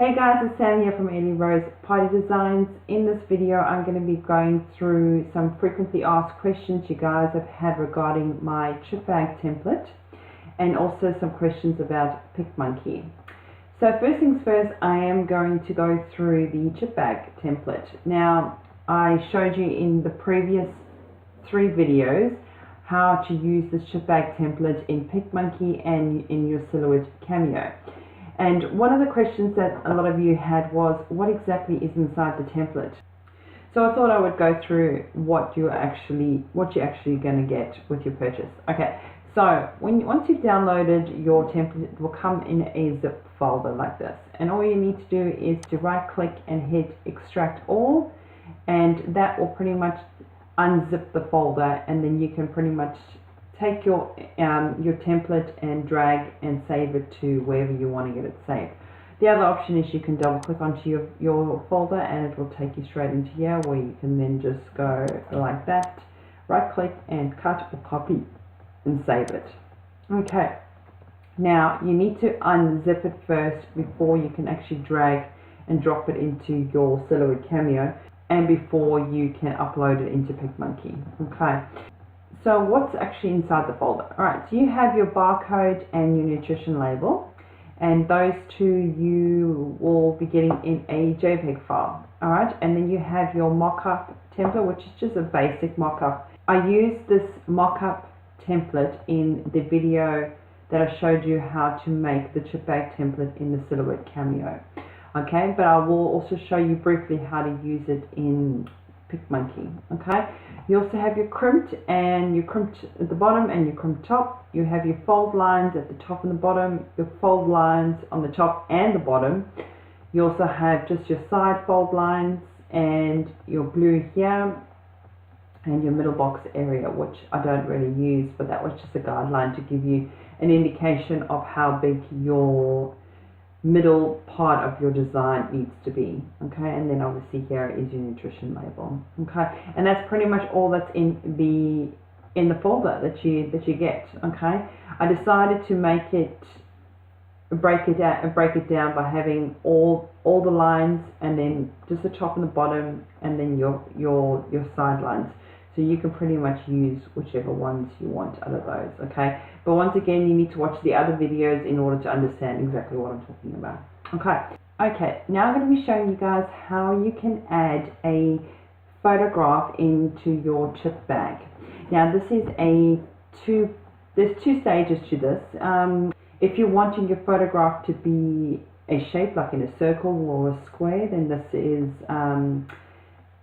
Hey guys, it's Sam here from Ellie Rose Party Designs. In this video I'm going to be going through some frequently asked questions you guys have had regarding my chip bag template and also some questions about Picmonkey. So first things first, I am going to go through the chip bag template. Now I showed you in the previous 3 videos how to use this chip bag template in Picmonkey and in your silhouette cameo. And one of the questions that a lot of you had was, what exactly is inside the template? So I thought I would go through what you're actually going to get with your purchase. Okay, so once you've downloaded your template, it will come in a zip folder like this. And all you need to do is to right click and hit extract all, and that will pretty much unzip the folder, and then you can pretty much take your template and drag and save it to wherever you want to get it saved. The other option is you can double click onto your folder and it will take you straight into here, where you can then just go like that, right click and cut or copy and save it. Okay, now you need to unzip it first before you can actually drag and drop it into your silhouette cameo, and before you can upload it into Picmonkey. Okay. So what's actually inside the folder? Alright, so you have your barcode and your nutrition label, and those two you will be getting in a JPEG file. Alright, and then you have your mock-up template, which is just a basic mock-up. I used this mock-up template in the video that I showed you how to make the chip bag template in the silhouette cameo. Okay, but I will also show you briefly how to use it in Picmonkey. Okay, you also have your crimped at the bottom and your crimped top. You have your fold lines at the top and the bottom, your fold lines on the top and the bottom. You also have just your side fold lines and your blue here and your middle box area, which I don't really use, but that was just a guideline to give you an indication of how big your middle part of your design needs to be. Okay, and then obviously here is your nutrition label. Okay, and that's pretty much all that's in the folder that you get. Okay, I decided to break it down by having all the lines, and then just the top and the bottom, and then your side lines. So you can pretty much use whichever ones you want out of those, okay? But once again, you need to watch the other videos in order to understand exactly what I'm talking about. Okay, now I'm going to be showing you guys how you can add a photograph into your chip bag. Now this is there's 2 stages to this. If you're wanting your photograph to be a shape, like in a circle or a square, then this is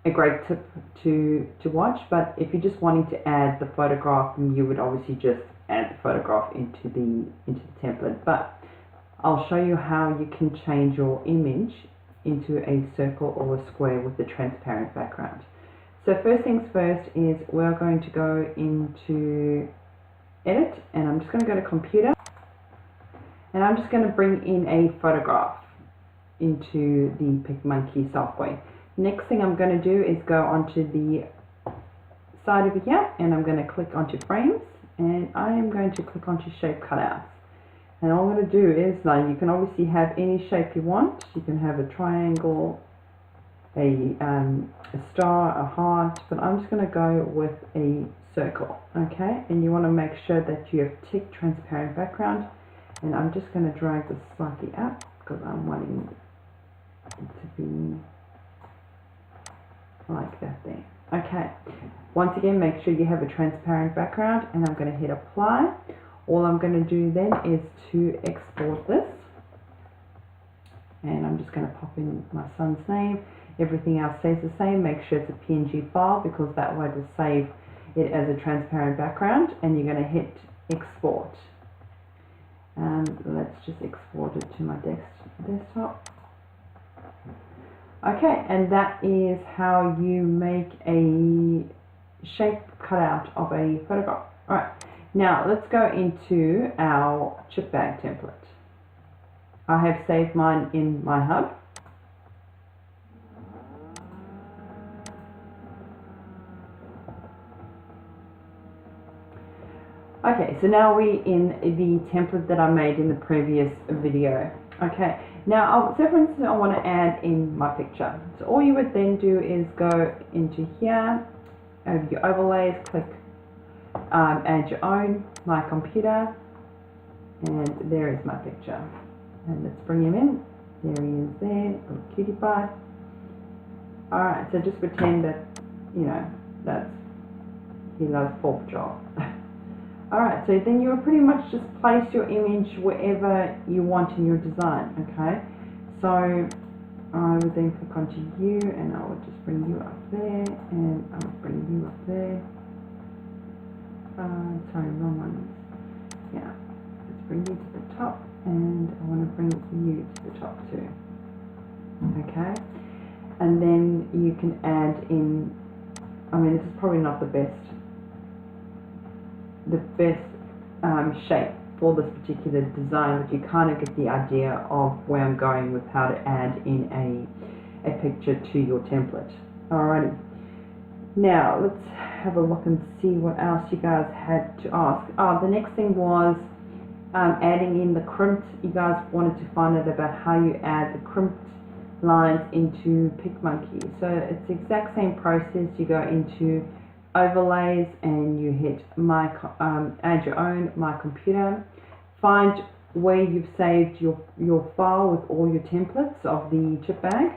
a great tip to watch. But if you're just wanting to add the photograph, you would obviously just add the photograph into the template. But I'll show you how you can change your image into a circle or a square with the transparent background. So first things first is we're going to go into edit, and I'm just going to go to computer, and I'm just going to bring in a photograph into the Picmonkey software. Next thing I'm going to do is go onto the side over here, and I'm going to click onto frames, and I am going to click onto shape cutouts. And all I'm going to do is, now you can obviously have any shape you want. You can have a triangle, a star, a heart, but I'm just going to go with a circle. Okay, and you want to make sure that you have ticked transparent background, and I'm just going to drag this slightly up because I'm wanting it to be like that there. Okay, once again, make sure you have a transparent background, and I'm going to hit apply. All I'm going to do then is to export this, and I'm just going to pop in my son's name. Everything else stays the same. Make sure it's a PNG file, because that way it will save it as a transparent background, and you're going to hit export. Let's just export it to my desktop. Okay, and that is how you make a shape cutout of a photograph. Alright, now let's go into our chip bag template. I have saved mine in my hub. Okay, so now we're in the template that I made in the previous video. Okay, Now, say for instance I want to add in my picture. So all you would then do is go into here, over your overlays, click add your own, my computer, and there is my picture. And let's bring him in. There he is there, little cutie pie. Alright, so just pretend that, you know, that's, he loves Paw Patrol. Alright, so then you'll pretty much just place your image wherever you want in your design, okay? So I would then click onto you, and I would just bring you up there, and I'll bring you up there. Sorry, wrong one. Yeah, let's bring you to the top, and I want to bring you to the top too. Okay, and then you can add in, I mean, this is probably not the best shape for this particular design, but you kind of get the idea of where I'm going with how to add in a picture to your template. Alrighty, now let's have a look and see what else you guys had to ask. The next thing was adding in the crimped. You guys wanted to find out about how you add the crimped lines into Picmonkey. So it's the exact same process. You go into overlays and you hit add your own, my computer, find where you've saved your file with all your templates of the chip bag,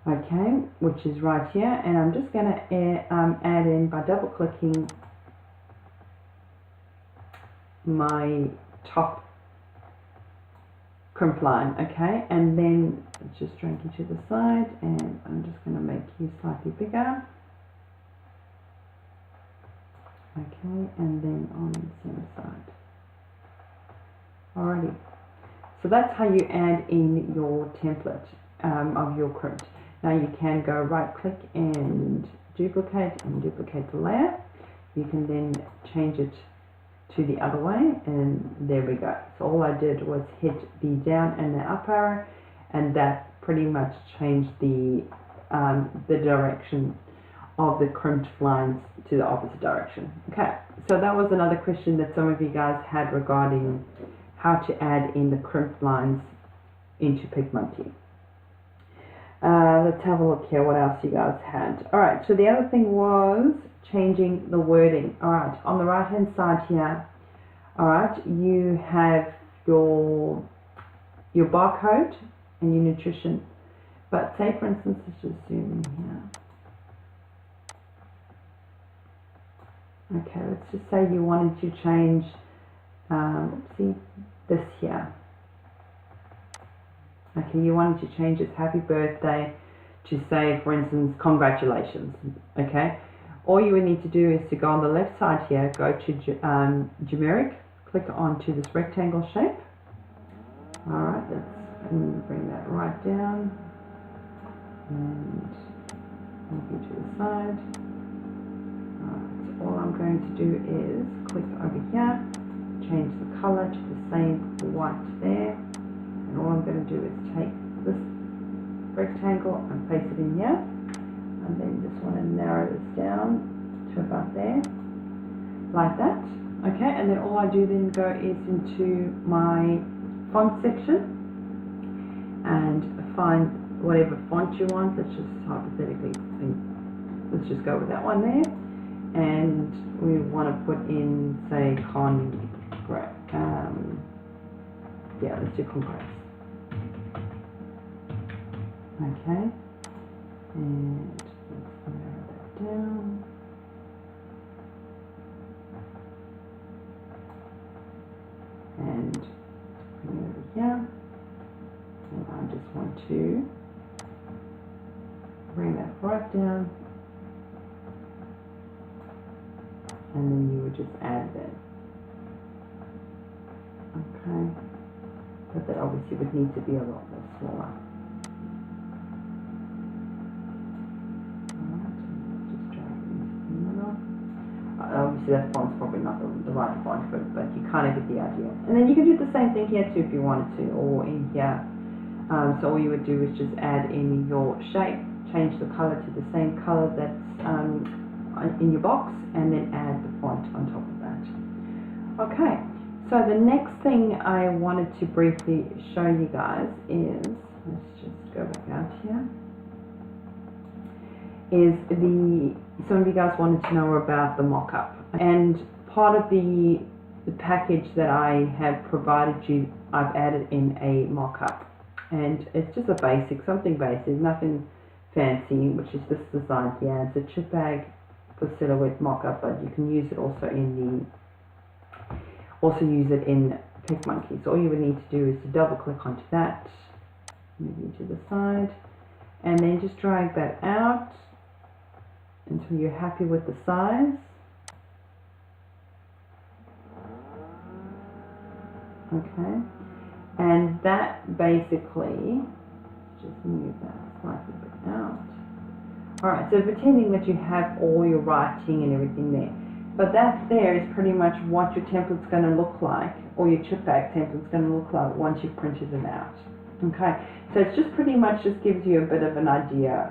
okay, which is right here, and I'm just going to add in by double clicking my top crimp line, okay, and then just drag you to the side, and I'm just going to make you slightly bigger. Okay, and then on the center side. Alrighty, so that's how you add in your template of your crimped. Now you can go right click and duplicate the layer. You can then change it to the other way, and there we go. So all I did was hit the down and the up arrow, and that pretty much changed the direction of the crimped lines to the opposite direction. Okay, so that was another question that some of you guys had regarding how to add in the crimped lines into Picmonkey. Let's have a look here what else you guys had. Alright, so the other thing was changing the wording. Alright, on the right hand side here, alright, you have your barcode and your nutrition. But say for instance, let's just zoom in here. Okay, let's just say you wanted to change, see, this here. Okay, you wanted to change this happy birthday to say, for instance, congratulations. Okay, all you would need to do is to go on the left side here, go to generic, click onto this rectangle shape. Alright, let's bring that right down and move you to the side. All I'm going to do is click over here, change the color to the same white there, and all I'm going to do is take this rectangle and place it in here, and then just want to narrow this down to about there, like that. Okay, and then all I do then go is into my font section and find whatever font you want. Let's just hypothetically let's just go with that one there. And we want to put in, say, yeah, let's do congrats. Okay, and let's narrow that down. And bring it over here. And I just want to bring that right down. And then you would just add that. Okay, but that obviously would need to be a lot more smaller. Alright, just drag it into the middle. Obviously that font's probably not the right font, but you kind of get the idea. And then you can do the same thing here too if you wanted to, or in here. So all you would do is just add in your shape, change the color to the same color that's in your box, and then add the font on top of that. Okay, So the next thing I wanted to briefly show you guys is, let's just go back out here, is some of you guys wanted to know about the mock-up. And part of the package that I have provided you, I've added in a mock-up. And it's just a basic, something basic, nothing fancy, which is this design here. It's a chip bag for silhouette mock-up, but you can use it also in Picmonkey. So all you would need to do is to double click onto that, move you to the side, and then just drag that out until you're happy with the size. Okay, and that basically, just move that slightly bit out. Alright, so pretending that you have all your writing and everything there. But that there is pretty much what your template's going to look like, or your chip bag template's going to look like once you've printed it out. Okay, so it's just pretty much just gives you a bit of an idea.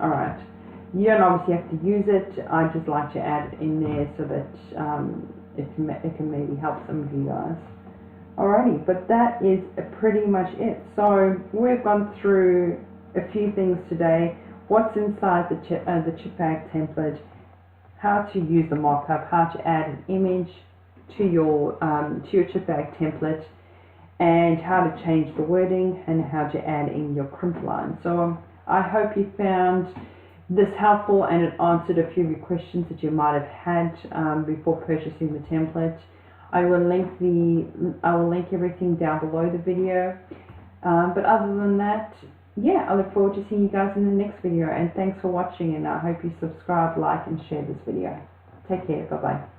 Alright, you don't obviously have to use it. I just like to add it in there so that it can maybe help some of you guys. Alrighty, but that is pretty much it. So we've gone through a few things today. What's inside the chip bag template, how to use the mock-up, how to add an image to your chip bag template, and how to change the wording, and how to add in your crimped lines. So I hope you found this helpful and it answered a few of your questions that you might have had before purchasing the template. I will link everything down below the video. But other than that, yeah, I look forward to seeing you guys in the next video, and thanks for watching, and I hope you subscribe, like, and share this video. Take care. Bye-bye.